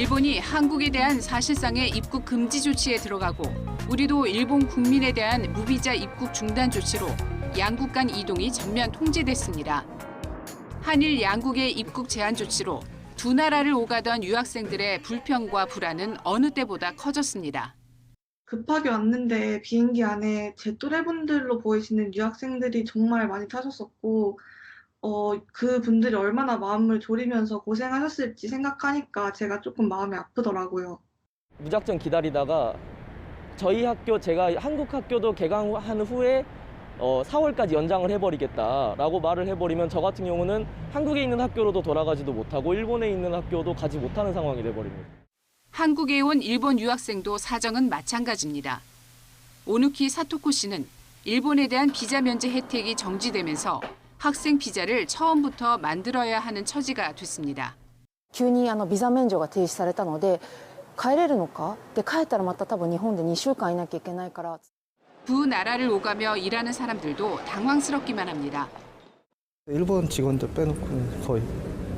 일본이 한국에 대한 사실상의 입국 금지 조치에 들어가고 우리도 일본 국민에 대한 무비자 입국 중단 조치로 양국 간 이동이 전면 통제됐습니다. 한일 양국의 입국 제한 조치로 두 나라를 오가던 유학생들의 불평과 불안은 어느 때보다 커졌습니다. 급하게 왔는데 비행기 안에 제 또래분들로 보이시는 유학생들이 정말 많이 타셨었고, 그 분들이 얼마나 마음을 졸이면서 고생하셨을지 생각하니까 제가 조금 마음이 아프더라고요. 무작정 기다리다가 저희 학교, 제가 한국 학교도 개강한 후에 4월까지 연장을 해버리겠다라고 말을 해버리면 저 같은 경우는 한국에 있는 학교로도 돌아가지도 못하고 일본에 있는 학교도 가지 못하는 상황이 돼버립니다. 한국에 온 일본 유학생도 사정은 마찬가지입니다. 오누키 사토코 씨는 일본에 대한 비자 면제 혜택이 정지되면서 학생 비자를 처음부터 만들어야 하는 처지가 됐습니다. 急にビザ免除が停止されたので帰れるのかで帰ったらまた多分日本で2週間いなきゃいけないから 두 나라를 오가며 일하는 사람들도 당황스럽기만 합니다. 일본 직원들 빼놓고는 거의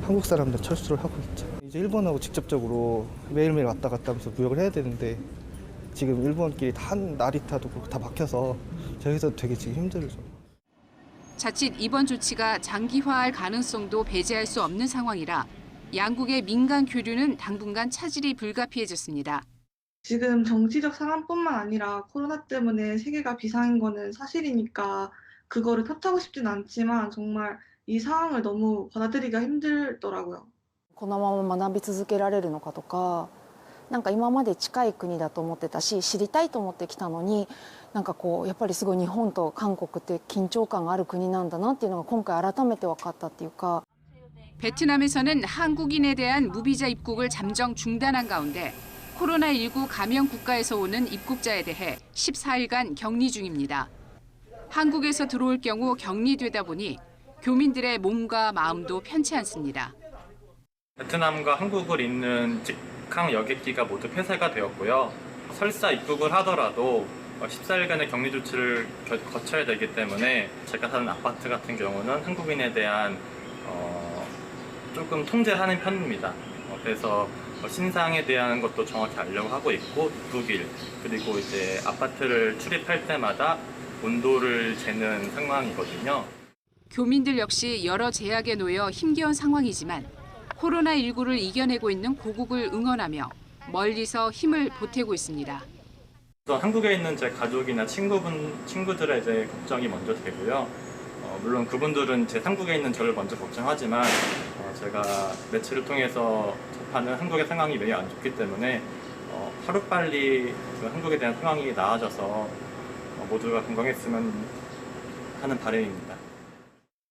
한국 사람들 철수를 하고 있죠. 이제 일본하고 직접적으로 매일매일 왔다 갔다 하면서 무역을 해야 되는데 지금 일본끼리 한 나리타도 그렇고 다 막혀서 저기서 되게 지금 힘들죠. 자칫 이번 조치가 장기화할 가능성도 배제할 수 없는 상황이라 양국의 민간 교류는 당분간 차질이 불가피해졌습니다. 지금 정치적 상황뿐만 아니라 코로나 때문에 세계가 비상인 거는 사실이니까 그거를 탓하고 싶진 않지만 정말 이 상황을 너무 받아들이기가 힘들더라고요. このまま学び続けられるのかとかなんか今まで近い国だと思ってたし知りたいと思ってきたのになんかこうやっぱりすごい日本と韓国って緊張感がある国なんだなっていうのが今回改めて分かったっていうか 베트남에서는 한국인에 대한 무비자 입국을 잠정 중단한 가운데 코로나19 감염 국가에서 오는 입국자에 대해 14일간 격리 중입니다. 한국에서 들어올 경우 격리되다 보니 교민들의 몸과 마음도 편치 않습니다. 베트남과 한국을 잇는 직항 여객기가 모두 폐쇄가 되었고요. 설사 입국을 하더라도 14일간의 격리 조치를 거쳐야 되기 때문에 제가 사는 아파트 같은 경우는 한국인에 대한 조금 통제하는 편입니다. 그래서 신상에 대한 것도 정확히 알려고 하고 있고 누룩일 그리고 이제 아파트를 출입할 때마다 온도를 재는 상황이거든요. 교민들 역시 여러 제약에 놓여 힘겨운 상황이지만 코로나19를 이겨내고 있는 고국을 응원하며 멀리서 힘을 보태고 있습니다. 한국에 있는 제 가족이나 친구들의 이제 걱정이 먼저 되고요. 물론 그분들은 제 한국에 있는 저를 먼저 걱정하지만 제가 매체를 통해서 접하는 한국의 상황이 매우 안 좋기 때문에 하루빨리 그 한국에 대한 상황이 나아져서 모두가 건강했으면 하는 바람입니다.